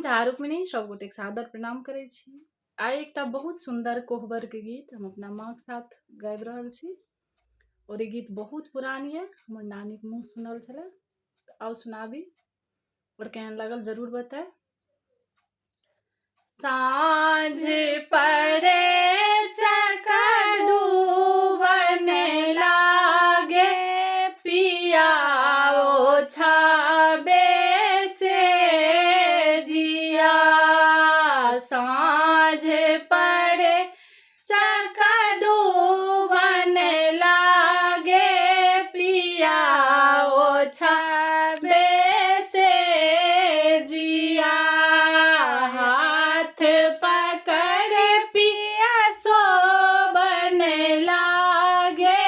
चाह रुक्मिणी सब गोटे सादर प्रणाम करै छी। आइ एकटा बहुत सुंदर कोहबर के गीत हम अपना माँ के साथ गाबि रहल छी और ये गीत बहुत पुरान ये, हमर नानी के मुँह सुनल छलै। तऽ आउ सुनाबी और केहन लगल जरूर बताए। साँझ पड़े चकडू बने लागे पिया ओछाबे से जिया। साँझ पड़े चकडू बने लागे पिया ओछाबे से जिया। हाथ पकड़ पिया सो बने लागे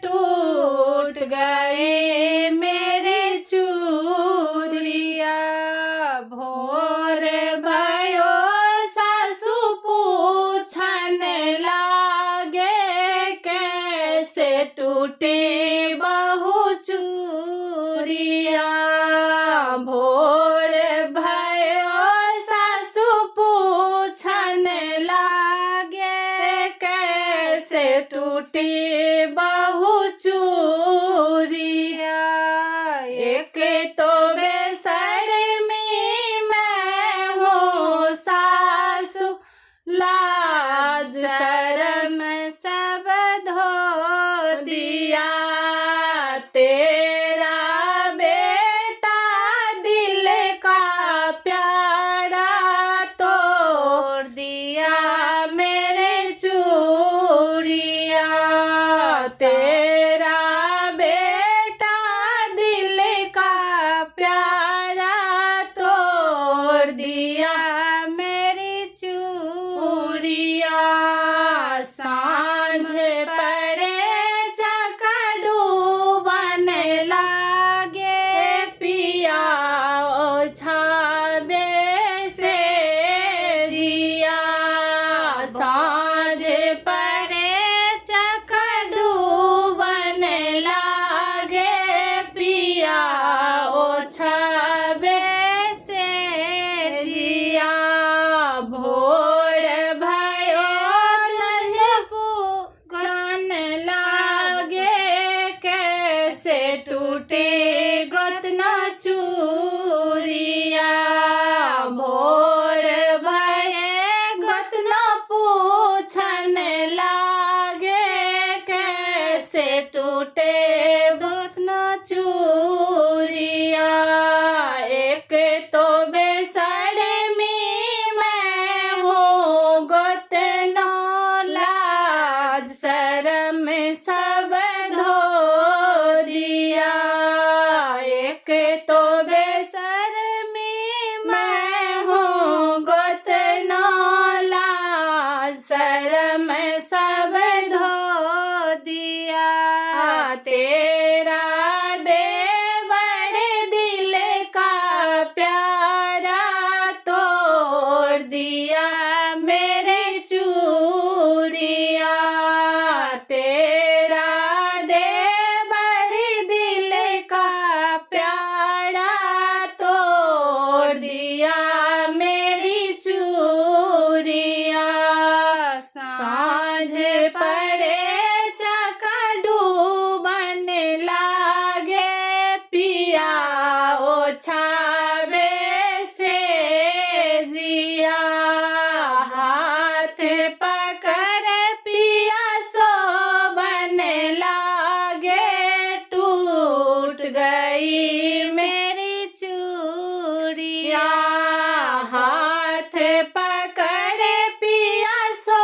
टूट गए मेरे चूड़िया। भोर भयो सासु पूछन लागे कैसे टूटे बहु चूड़िया। भोर भयो सासु पूछन लागे कैसे टूटे बहु चूड़िया। एक तो बेशर्मी मैं हूँ सासु लाज शर्म सब धो दिया। तेरा बेटा दिल का प्यारा तोड़ दिया मेरे चूड़िया। तेरा बेटा दिल का प्यारा तोड़ दिया मेरी चूड़िया। सांझ पड़े चकडू बन लागे पिया ओछाबे से जिया। सांझ पड़े चकडू बन लागे पिया ओछाबे से जिया। भोर भयो पूछन लागे कैसे टूटे गोतना चूड़िया। भोर भये गोतना पूछन लागे कैसे टूटे गोतना चूड़िया। एक तो बेशर्मी मैं हूँ गोतना लाज शर्म सब धो दिया। एक तो बेशर्मी मैं हूँ गोतना लाज शर्म सब धो दिया। तेरा देवर दिल का प्यारा तोड़ दिया मेरे चूड़िया। तेरा देवर दिल का प्यारा तोड़ दिया मेरी चूड़िया। सांझ पड़े चकडू बन लागे पिया ओछाबे से जिया। हाथ पकड़ पिया सो बन लागे टूट गई मेरी चूड़िया। हाथ पकड़ पिया सो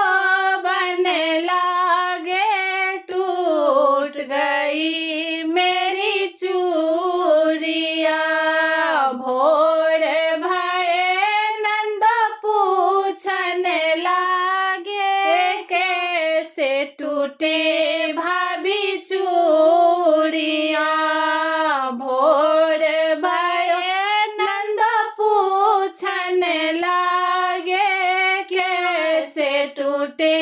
बन लागे टूट गई मेरी चूड़िया। भोर भये नंद पूछन लागे कैसे टूटे भाभी चूड़िया। भोर भये नंद पूछन लागे कैसे टूटे